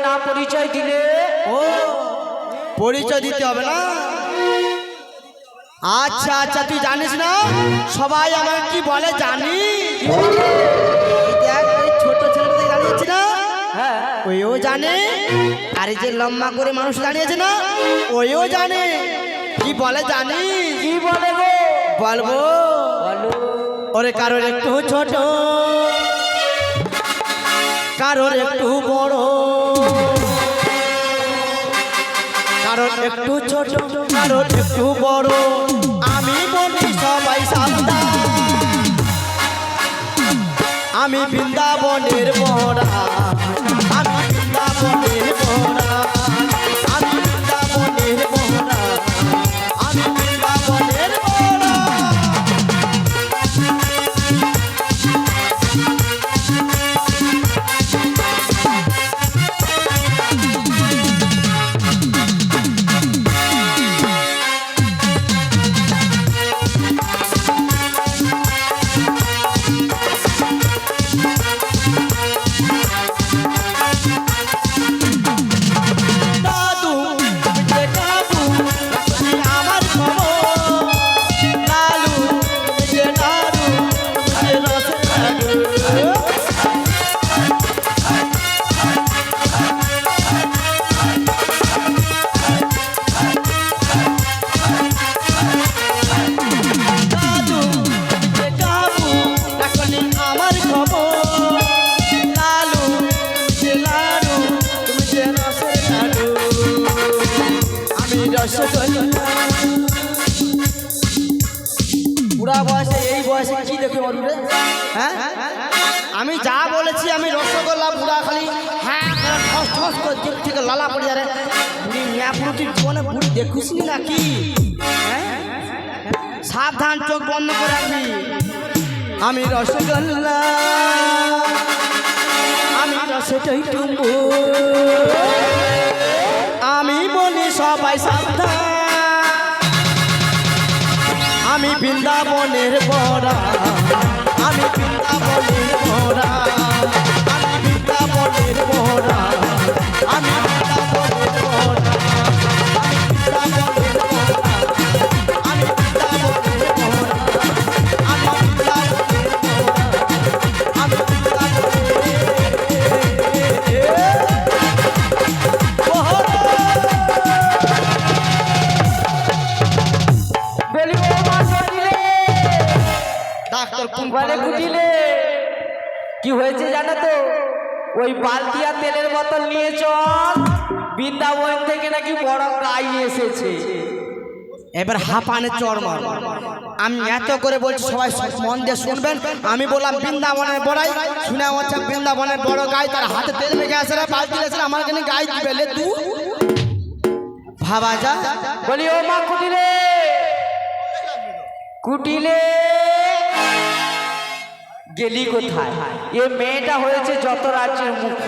না পরিচয় দিলে? ও পরিচয় দিতে হবে না। আচ্ছা আচ্ছা, তুই জানিস না সবাই আমাকে কি বলে জানিস? দেখ ওই ছোট ছেলেটা দাঁড়িয়েছে না, ওইও জানে। আর যে লম্বা করে মানুষ দাঁড়িয়েছে না, ওইও জানে। কি বলে জানিস? কি বলে গো? বলবো, ওরে কারোর একটু ছোট, কারোর একটু বড়, কারোর একটু ছোট, কারোর একটু বড়। আমি বলি সবাই সাবধান, আমি বৃন্দাবনের বড়া, আমি বৃন্দাবনের বড়া, আমি বৃন্দাবনের বড়া, আমি বৃন্দাবনের বড়া। বুড়া বয়সে এই বয়সে কি দেখে বলবে? হ্যাঁ, আমি যা বলেছি, আমি রসগোল্লা বুড়া খালি হ্যাঁ ঠস ঠস করে দিক থেকে লালা পড়ে যাবে। বুড়ি মিয়া পুরো তুই জীবনে বুড়ি দেখুসনি নাকি? হ্যাঁ, সাবধান, চোখ বন্ধ করে রাখবি। আমি রসগোল্লা, আমি রসটাই টুম্বু, আমি বলি সবাই সাবধান, আমি বৃন্দাবনের বড়া, আমি বৃন্দাবনের বড়া, আমি বৃন্দাবনের বড়া, আমি বৃন্দাবনের বড়া, আমি বৃন্দাবনের বড়া, আমি বৃন্দাবনের বড়া, আমি কি হয়েছে জানো তো? ওই বালতিয়া তেলের বোতল নিয়ে চল, বৃন্দাবন থেকে নাকি বড় গাই এসেছে। এবার হাঁপানে চড় মার। আমি এত করে বলছি, সবাই মন দিয়ে শুনবেন। আমি বললাম বৃন্দাবনের বড়াই, শুনে হচ্ছে বৃন্দাবনের বড় গাই, তার হাতে তেল মেখে আসে, বালতি এসে আমার কাছে গাই দিবে। তুই ভাবা যা। বলি ও মা কুটিলে, কুটিলে গেলি কোথায়? এ মেয়েটা হয়েছে যত রাজ্যের মুখ্য।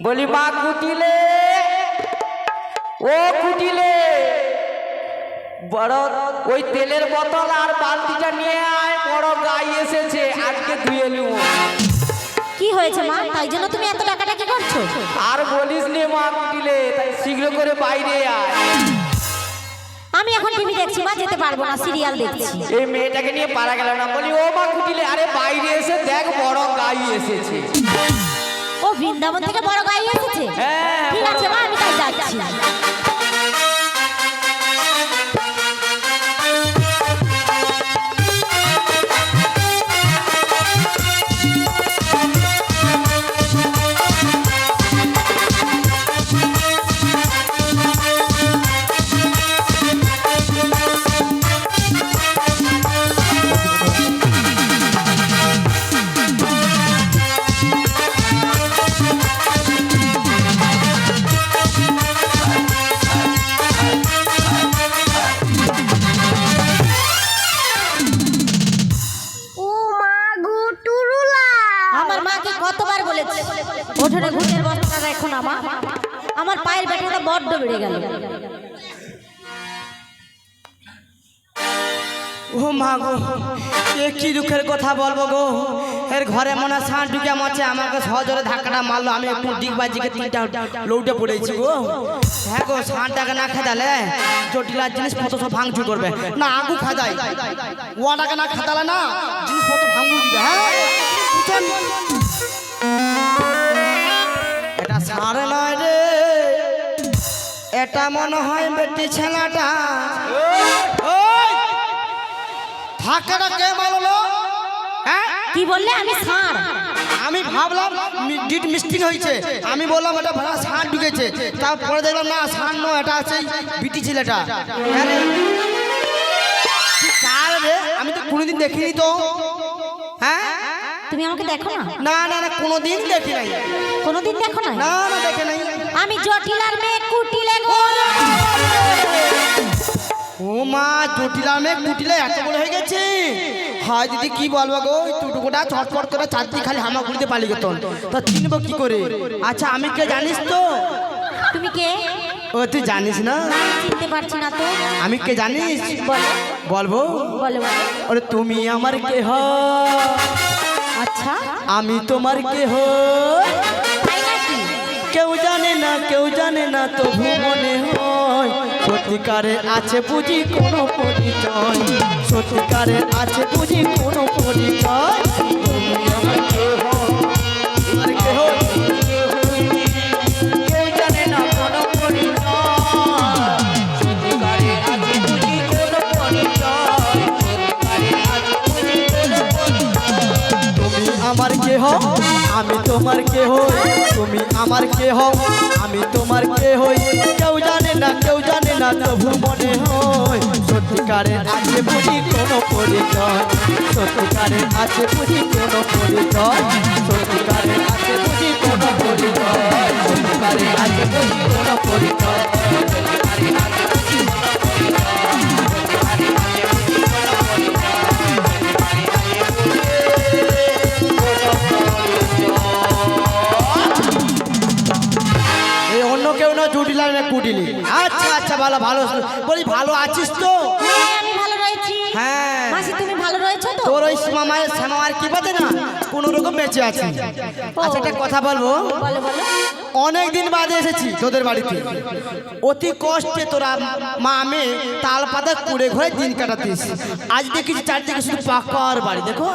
বলি মা কুটিলে, ও কুটিলে, বড় ওই তেলের বোতল আর বালতিটা নিয়ে আয়, বড় গাই এসেছে, আজকে ধুয়ে নিব। কি হয়েছে মা, তাই জন্য তুমি এত ডাকাডাকি করছো? আর বলিস নে মা কুটিলে, তাই শীঘ্র করে বাইরে আয়। আমি এখন টিভি দেখছি মা, যেতে পারবো না, সিরিয়াল দেখছি। এই মেয়েটাকে নিয়ে পারা গেল না। বলি ও মা কুটিলে, আরে বাইরে এসে দেখ, বড় গাই এসেছে। ও বৃন্দাবন থেকে বড় গাই এসেছে? হ্যাঁ, ঠিক আছে মা, আমি তাই যাচ্ছি। ওঠনে ভূতের বস্তাটা এখন আমার পায়ের ব্যথাটা বড্ড বেড়ে গেল। ও মা গো এ কি দুঃখের কথা বলবো গো, এর ঘরে মনে সাঁট ঢুকে মারছে, আমাকে সহজরে ধাক্কাটা মারলো, আমি একটু ডিগবাজিকে তিনটা লৌটে পড়েছি গো। হ্যাঁ গো, সাঁটটাকে না খেদালে জটিলার জিনিসপত্র সব ভাঙচুর করবে, না আগু খাদাই ওয়াটাকে না খাদালে না জিনিসপত্র ভাঙচুর দিবে। হ্যাঁ বুঝছেন? এটা সারে নয় রে, এটা মনে হয় বেটি ছেলেটা। ওই ধাক্কাটা কে মারলো? হ্যাঁ কি বললে? আমি ষাঁড়? আমি ভাবলাম ডিট মিস্টিং হয়েছে, আমি বললাম এটা ভাড়া ষাঁড় ঢুকেছে, তারপরে দেখলাম না ষাঁড় নয়, এটা আছে বিটি ছেলেটা। হ্যাঁ রে, তুই কার রে? আমি তো কোনোদিন দেখিনি তো। হ্যাঁ তুমি আমাকে দেখো না? না না না, কোনোদিন দেখি নাই। কোনোদিন দেখো না? না না দেখে নাই। আমি জটিলার মেয়ে কুটিলে গো। ও মা, জটিলার মেয়ে কুটিলে এত বড় হয়ে গেছে? হয় দিদি কি বলবো গো, টুটুকুটা চটপট করে চারদিকে খালি হামাগুড়িতে পালিয়ে গেত, তা চিনবো কি করে? আচ্ছা আমি কে জানিস তো? তুমি কে? ও তুই জানিস না? চিনতে পারছি না তো। আমি কে জানিস? বলো বলবো? বলো বলো। ওরে তুমি আমার কে হ, আচ্ছা আমি তোমার কে হ, তাই নাকি? কেউ জানে না কেউ জানে না, তবু মনে হয় সত্যিকারে আছে বুঝি কোনো পরিচয়, সত্যিকারে আছে বুঝি কোনো পরিচয়। তুমি আমার কে হ, আমার কে হ, কেউ জানে না কোনো পরিচয়, সত্যিকারে আছে বুঝি কোনো পরিচয়, সত্যিকারে আছে বুঝি কোনো পরিচয়। তুমি আমার কে হও, আমি তোমার কে হই, তুমি আমার কে হও, আমি তোমার কে হই, কেউ জানে না কেউ জানে না, তবু মনে হয় সত্যিকারে আছে বুঝি কোনো পরিচয়, সত্যিকারে আছে বুঝি কোনো পরিচয়, সত্যিকারে আছে বুঝি কোনো পরিচয়, সত্যিকারে আছে বুঝি কোনো পরিচয়, সত্যিকারে আছে বুঝি কোনো কেউ না, জুটিলাম না কুটিলি। আচ্ছা আচ্ছা, ভালো ভালো বলি, ভালো আছিস তো? হ্যাঁ, আমি ভালো রয়েছি। হ্যাঁ মাসি তুমি ভালো রয়েছো তো? তোর ওই মামায়ের শ্যামার কি বাদে না কোনো রকম বেঁচে আছি। আচ্ছা একটা কথা বলবো, বলো বলো। অনেক দিন বাদে এসেছি তোদের বাড়িতে, অতি কষ্টে তোরা মা মেয়ে তাল পাতা কুড়ে ঘরে দিন কাটাতিস, আজ দেখেছি চারদিকে শুধু পাকার বাড়ি, দেখো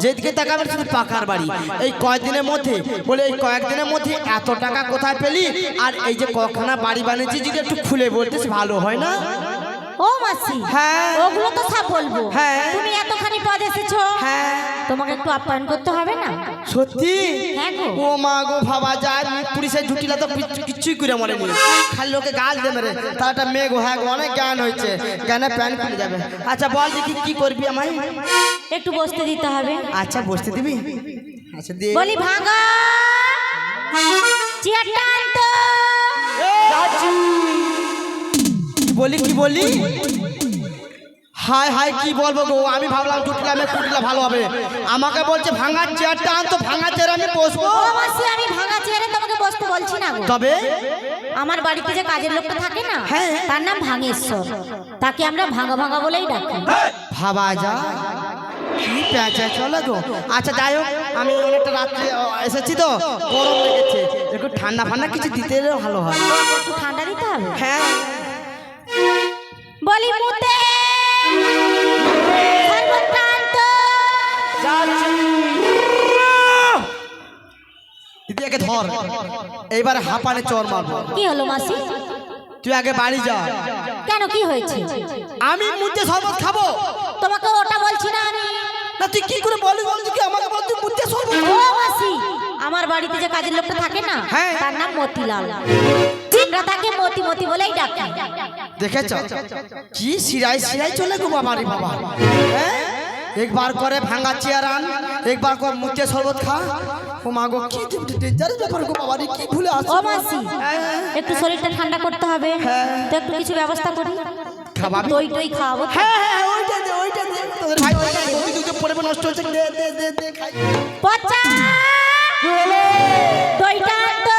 যেদিকে তাকাবেন শুধু পাকার বাড়ি। এই কয়েকদিনের মধ্যে বলে, এই কয়েকদিনের মধ্যে এত টাকা কোথায় পেলি, আর এই যে কখানা বাড়ি বানিয়েছি, যদি একটু খুলে বলতিস ভালো হয় না? ও মাসি, হ্যাঁ ওগুলো তো সব বলবো। হ্যাঁ। তুমি এতখানি পদ এসেছো, হ্যাঁ তোমাকে একটু আপ্যায়ন করতে হবে না? সত্যি? হ্যাঁ গো। ও মা গো, ভাবা যায় পুলিশের জুটিলা তো কিচ্ছুই করে মরেনি, খালি লোকে গাল দে মেরে, তার একটা মেয়ে গো। হ্যাঁ গো, অনেক জ্ঞান হয়েছে, জ্ঞানে প্যান খুলে যাবে। আচ্ছা বল দেখি কি করবি আমায়? একটু বসতে দিতে হবে। আচ্ছা বসতে দিবি? আচ্ছা দিয়ে বলি ভাঙা চেয়ারটা আনতো। কি বলি কি বলি? হাই হাই কি বলবো গো, আমি ভাবলাম জুটিলামে কুটিলা ভালো হবে, আমাকে বলছে ভাঙা চেয়ারটা আনতো, ভাঙা চেয়ার আমি বসবো? ও মাসি, আমি ভাঙা চেয়ারে তোমাকে বসতে বলছি না গো। তবে আমার বাড়িতে যে কাজের লোকটা থাকে না, হ্যাঁ। তার নাম ভাঙেশ্বর, তাকে আমরা ভাঙা ভাঙা বলেই ডাকি। ভাবা যায় কি প্যাঁচা চলে গো। আচ্ছা যাই হোক, আমি অনেকটা রাত্রে এসেছি তো, গরম লেগেছে, একটু ঠান্ডা ফান্ডা কিছু দিতে এলেও ভালো হয়। একটু ঠান্ডা দিতে হবে। হ্যাঁ বলি মুতে শরবতটা আনতো। দিদি একে ধর, এইবার হাঁপানে চর মারবো। কি হলো মাসি? তুই আগে বাড়ি যা। কেন, কি হয়েছে? আমি মুদ্দে শরবত খাবো? তোমাকে ওটা বলছি না আমি। না তুই কি করে বলি বল, তুই আমাকে বল তুই মুদ্দে শরবত? ও মাসি, আমার বাড়িতে যে কাজের লোকটা থাকে না, হ্যাঁ। তার নাম মতিলাল, আমরা তাকে মতি মতি বলেই ডাকি। দেখেছ কি সিরাই সিরাই চলে গো বাবা রে বাবা। হ্যাঁ একবার করে ভাঙা চেয়ার আন, একবার করে মুদ্দে শরবত খা। ও মা গো, কি ডেঞ্জারাস ব্যাপার গো বাবা রে, কি ভুলে ও আসছো? মাসি, একটু শরীরটা ঠান্ডা করতে হবে, তো একটু কিছু ব্যবস্থা করি। খাওয়াবি? দই টই খাওয়াবো তো? হ্যাঁ হ্যাঁ ওইটা দে ওইটা দে, তোদের ভাই দুধে দুধে পড়ে নষ্ট হচ্ছে, দে দে দে দে খাই। পচা দইটা আনতো।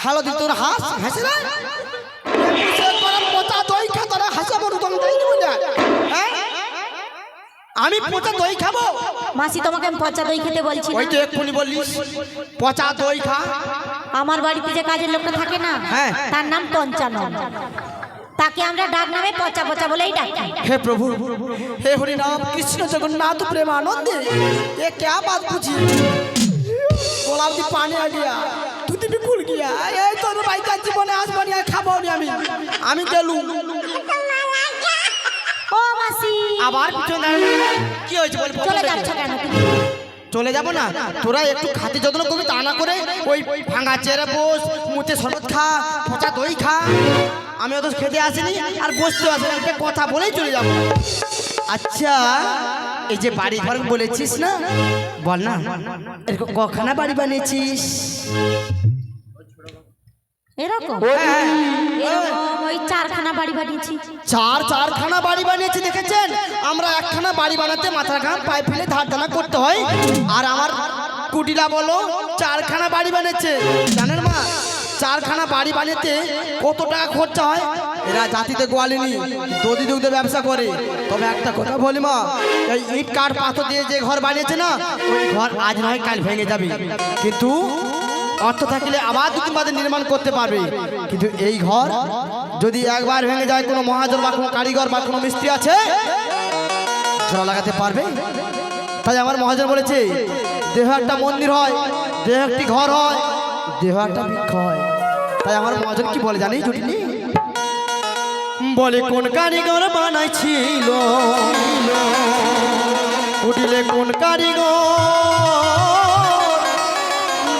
ভালো দিল তোর হাস হাসে না তোরা পচা দই খা তোরা হাসা বড় দম দেই দিব না হ্যাঁ আমি পচা দই খাবো মাসি তোমাকে আমি পচা দই খেতে বলছি ওই না। তো এক্ষুনি বললিস পচা দই খা আমার বাড়িতে যে কাজের লোকটা থাকে না, হ্যাঁ। তার নাম পঞ্চানন। তাকে আমরা ডাক নামে পচা পচা বলেই ডাকি। हे प्रभु हे हरि नाम कृष्ण जगन्नाथ प्रेमानंद ये क्या बात पूछी गोलाब दी पानी आ गया दूध भी खुल गया ये तो भाई का जीवन आज बनिया खाबो নি আমি গেলু ও মাসি, আবার পিছন দাঁড়ালি কি হয়েছে বল চলে যাচ্ছ কেন তুমি? চলে যাব না তোরা একটু খাতে যত্ন করবি তা না করে ওই ভাঙা চেয়ারে বস মুতে শরবত খা পচা দই খা আমি অত খেতে আসিনি আর বসতে আসিনি একটা কথা বলেই চলে যাব আচ্ছা এই যে বাড়ি ঘর বলেছিস না বল না এরকম কখানা বাড়ি বানিয়েছিস এরকম হ্যাঁ, এরকম ওই 4খানা বাড়ি বানিয়েছি। চারখানা বাড়ি বানিয়েছি দেখেছেন আমরা একখানা বাড়ি বানাতে মাথার ঘাম পায়ে ফেলে ধার দানা করতে হয় আর আমার কুটিলা বলো 4খানা বাড়ি বানিয়েছে জানেন মা 4খানা বাড়ি বানাতে কত টাকা খরচা হয় এরা জাতিতে গোয়ালিনি দধি দুগ্ধ ব্যবসা করে তবে একটা কথা বলি মা এই ইট কাঠ পাথর দিয়ে যে ঘর বানিয়েছে না ওই ঘর আজ নয় কাল ভেঙে যাবে কিন্তু অর্থ থাকলে আবার 2 দিন বাদে নির্মাণ করতে পারবে কিন্তু এই ঘর যদি একবার ভেঙে যায় কোনো মহাজন বা কোনো কারিগর বা কোনো মিস্ত্রি আছে জোড়া লাগাতে পারবে তাই আমার মহাজন বলেছে দেহ একটা মন্দির হয় দেহ একটি ঘর হয় দেহ একটা বৃক্ষ হয় তাই আমার মহাজন কি বলে জানি জুটিনি বলে কোন কারিগর বানাইছিল উঠিলে কোন কারিগর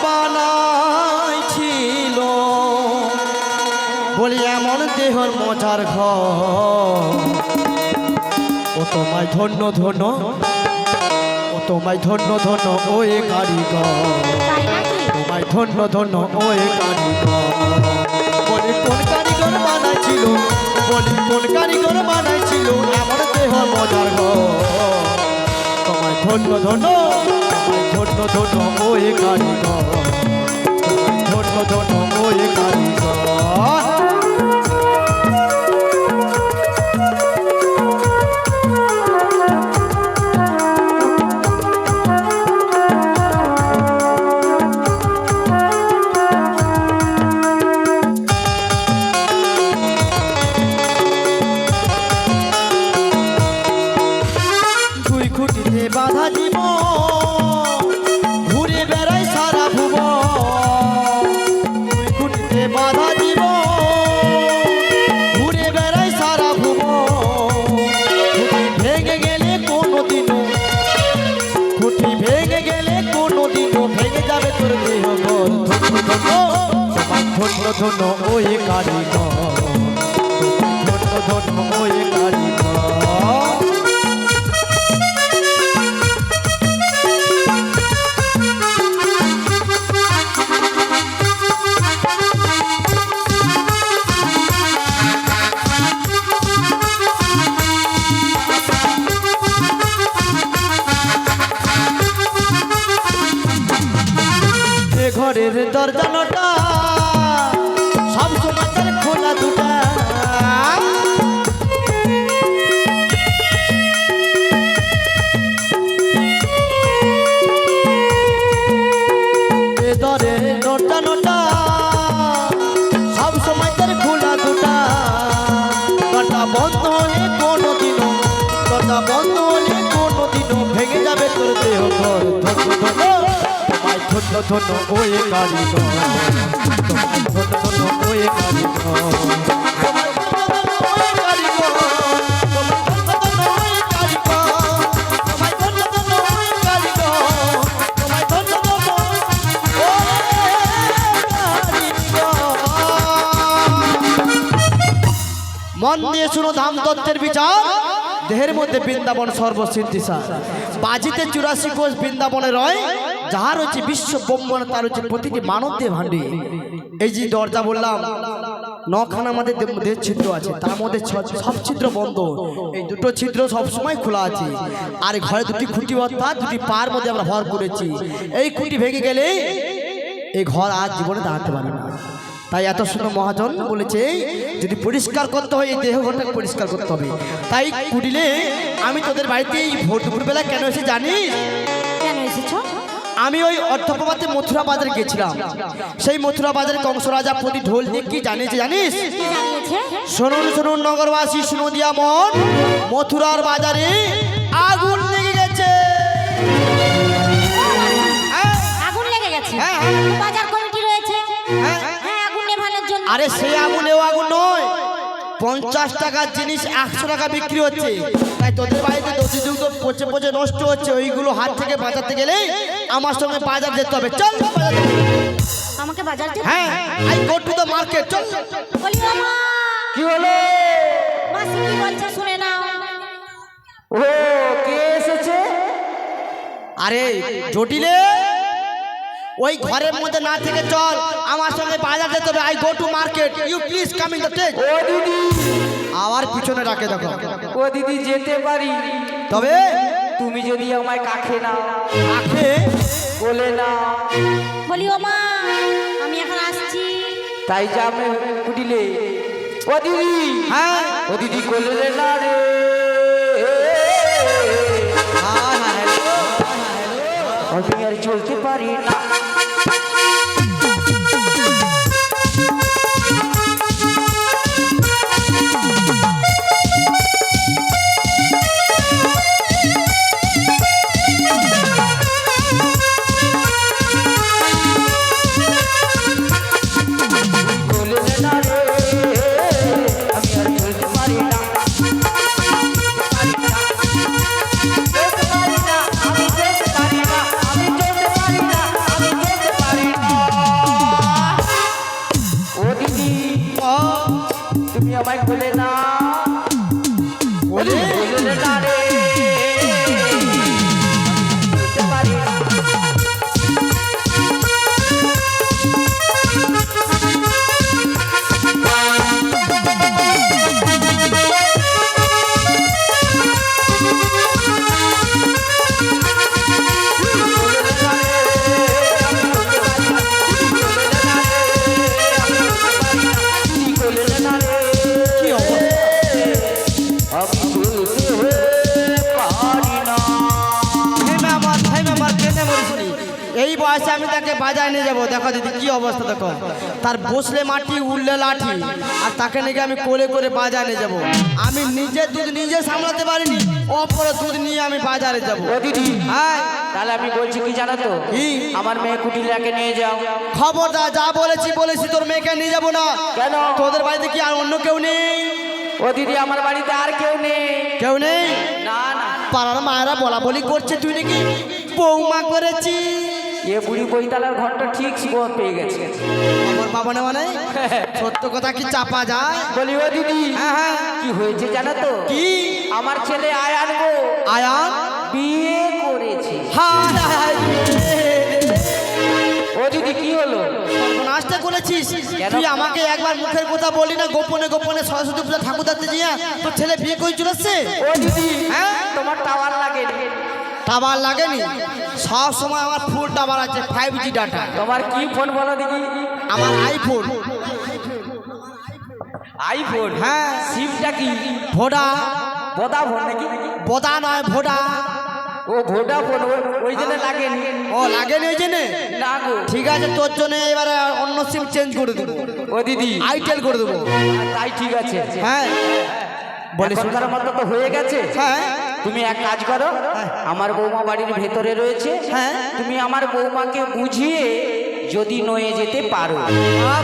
বানাইছিল বলি এমন দেহর মজার ঘর ও তোমায় ধন্য ধন্য ও তোমায় ধন্য ধন্য ওই কারিগর তাই নাকি? তোমায় ধন্য ধন্য ওই কারিগর বলি কোন কারিগর বানাইছিল বলি কোন কারিগর বানাইছিল এমন দেহর মজার ঘর তোমায় ধন্য ধন্য তোমায় ধন্য ধন্য ওই কারিগর তোমায় ধন্য ধন্য ওই কারিগর বাধা দিব ঘুরে বেড়াই সারা ভুব খুঁটিতে বাধা দিব ঘুরে বেড়াই সারা ভুব ভেঙে গেলে কোনোদিনও খুঁটি ভেঙে গেলে কোনোদিনও ভেঙে যাবে তোর দেহ ঘর ধন্য ধন্য ওই কারিগর ধন্য ধন্য ওই কারিগর ঘরের দরজাটা সব সময় তার খোলা দুটা দরের দরজাটা সব সময় তার খোলা দুটা দরজা বন্ধ হলে কোনোদিনও দরজা বন্ধ হলে কোনোদিনও ভেঙে যাবে তোর দেহ ঘর ধন্য ধন্য ওই কারিগর ধন্য ধন্য ওই মন দিয়ে শুনো ধাম তত্ত্বের বিচার দেহের মধ্যে বৃন্দাবন সর্বসিদ্ধিসার বাজিতে 84 কোষ বৃন্দাবনে রয় যাহার হচ্ছে বিশ্ব ব্রহ্মাণ্ড তার হচ্ছে প্রতিটি মানব দেহ ভাণ্ডে এই যে দরজা বললাম 9খানা আমাদের দেহের ছিদ্র আছে তার মধ্যে সব ছিদ্র বন্ধ এই দুটো ছিদ্র সবসময় খোলা আছে আর ঘরে দুটি খুঁটি অর্থাৎ দুটি পার মধ্যে আমরা ভর করেছি এই খুঁটি ভেঙে গেলে এই ঘর আজ জীবনে দাঁড়াতে পারে না তাই এত সুন্দর মহাজন বলেছে যদি পরিষ্কার করতে হয় এই দেহটাকে পরিষ্কার করতে হবে। তাই কুটিলে আমি তোদের বাড়িতে এই ভোর দুপুরবেলা কেন এসে জানিস? কেন এসেছো? আমি ওই অর্ধপ্রভাতে মথুরা বাজারে গেছিলাম। সেই মথুরা বাজারে কংস রাজা প্রতি ঢোল দেখি জানিস? কি জানিয়েছে? শুনুন শুনুন নগরবাসী, শুনো দিয়া মন, মথুরার বাজারে আগুন লেগে গেছে। আগুন লেগে গেছে? হ্যাঁ। বাজার কমিটি রয়েছে। হ্যাঁ। হ্যাঁ, আগুন নেভানোর জন্য। আরে সেই আগুনেও আগুন নয়, 50 টাকার জিনিস 100 টাকা বিক্রি হচ্ছে। তাই তোদের বাড়িতে দধিযুক্ত পচে পচে নষ্ট হচ্ছে, ওইগুলো হাত থেকে বাঁচাতে গেলে আমার সঙ্গে বাজার যেতে হবে। চল বাজার যেতে হবে। আমাকে বাজার যেতে? হ্যাঁ, I go to the market. চল। বলি ও মা, কি হলো? মাসি কি বলছে শুনে নাও। ও কে এসেছে? আরে জটিলে, ওই ঘরের মধ্যে না থেকে চল, আমার সঙ্গে বাজার যেতে হবে। I go to market, you please come in the stage. ও দিদি, আবার পিছনে রাখে দেখো। ও দিদি যেতে পারি, তবে তুমি যদি আমায় কাছে নাও, আখে কোলে নাও। বলি ও মা, আমি এখন আসছি। তাই যা আমি কুটিলে। ও দিদি, হ্যাঁ ও দিদি কোলে না রে। আমি আর চলতে পারি না। আমায় বলে না, বলে বলে না রে, বলতে পারি না। এই বয়সে আমি তাকে বাজায় নিয়ে যাবো। দেখো দিদি কি অবস্থা, দেখো তার বসলে মাটি উঠলে লাঠি, আর তাকে নাকি আমি কোলে করে বাজায় নিয়ে যাবো। আমি নিজে দুধ নিজে সামলাতে পারিনি, অপরে দুধ নিয়ে আমি বাজারে যাবো। ও দিদি, হ্যাঁ তাহলে আমি বলছি কি জানো তো, কি? আমার মেয়ে কুটিলাকে নিয়ে যাও। খবরদার, যা বলেছি তোর মেয়েকে নিয়ে যাবো না। কেন? তোদের বাড়িতে কি আর অন্য কেউ নেই? ও দিদি, আমার বাড়িতে আর কেউ নেই। কেউ নেই? না না, পাড়ার মায়েরা বলা বলি করছে তুই নাকি বৌমা করেছি। এ বুড়ি বইতালার ঘরটা ঠিক শিবত পেয়ে গেছে। আমার বাবা নেওয়া নেই, সত্য কথা কি চাপা যায়? বলি ও দিদি, হ্যাঁ হ্যাঁ, কি হয়েছে জানো তো? কি? আমার ছেলে আয়ান গো আয়ান বিয়ে করেছে। হায় হায় ও দিদি, কি হলো? সর্বনাশটা করেছিস কেন? তুই। আমাকে একবার মুখের কথা বলি না, গোপনে গোপনে সরস্বতী পূজা ঠাকুর দেখতে গিয়ে তোর ছেলে বিয়ে করে চলেছে। ও দিদি, হ্যাঁ? তোমার টাওয়ার লাগে? টাওয়ার লাগেনি, সব সময় আমার ফুল টাওয়ার আছে, 5G ডাটা। তোমার কি ফোন বলো দিদি? আমার আইফোন। আইফোন? হ্যাঁ। সিমটা কি? ভোডা। বোদা ফোন নাকি? বোদা নয়, ভোডা। ও ভোডা ফোন, ওই জন্য লাগেনি। ও লাগেনি ওই জন্যে? না গো। ঠিক আছে, তোর জন্য এবারে অন্য সিম চেঞ্জ করে দেবো। ও দিদি, আইটেল করে দেবো। তাই ঠিক আছে। হ্যাঁ বলে এখনকার মতো তো হয়ে গেছে। হ্যাঁ তুমি এক কাজ করো, আমার বৌমা বাড়ির ভেতরে রয়েছে। হ্যাঁ। তুমি আমার বৌমাকে বুঝিয়ে যদি নয়ে যেতে পারো।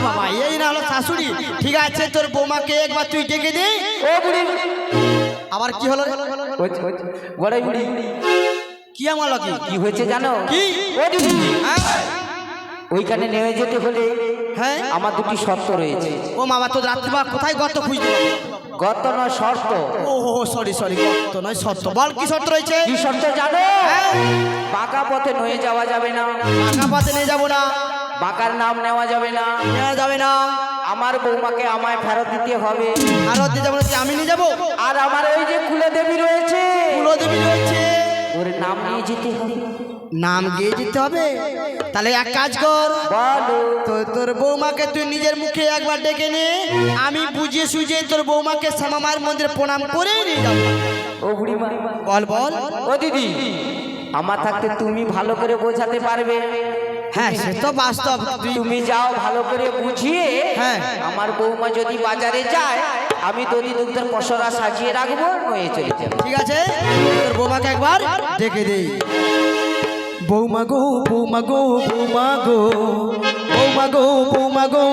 বাবা, এই না হলো শাশুড়ি। ঠিক আছে, তোর বৌমাকে একবার তুই ডেকে দে। ও বুড়ি, আবার কি হলো? বড়াই বুড়ি, কি আমার কি কি হয়েছে জানো? কি? ও দিদি, হ্যাঁ ওইখানে নেমে যেতে হলে হ্যাঁ। আমার দুটি শর্ত রয়েছে। ও মামা, তোর রাত্রিবেলা কোথায় গর্ত খুঁজতে পারবো? গত নয় শর্ত। ও সরি গর্ত নয় শর্ত। বল কি শর্ত রয়েছে? কি শর্ত জানো? হ্যাঁ। বাঁকা পথে নয়ে যাওয়া যাবে না, টাকা পাতে নিয়ে যাবো না, বাঁকার নাম নেওয়া যাবে না, নেওয়া যাবে না, আমার বৌমাকে আমায় ফেরত দিতে হবে। আরো দিয়ে যাবো না, আমি নিয়ে যাবো। আর আমার ওই যে কুলে দেবী রয়েছে, কুলো দেবী রয়েছে, ওর নাম নিয়ে যেতে হবে। নাম গিয়ে যেতে হবে। তাহলে এক কাজ কর, বলো। তো তোর বৌমাকে তুই নিজের মুখে একবার ডেকে নে, আমি বুঝিয়ে সুঝিয়ে তোর বৌমাকে শ্যামা মায়ের মন্দিরে প্রণাম করে নিয়ে যাবো। ও বুড়িমা, বল বল। ও দিদি, আমার থাকতে তুমি ভালো করে বোঝাতে পারবে। হ্যাঁ সে তো বাস্তব। তুমি যাও ভালো করে বুঝিয়ে। হ্যাঁ। আমার বৌমা যদি বাজারে যায়, আমি দড়ি দুধের পসরা সাজিয়ে রাখবো, নয়ে চলে যাবো। ঠিক আছে, তোর বৌমাকে একবার ডেকে দে। বৌমা গো বৌমা গো বৌমা গো, বৌমা গো বৌমা গো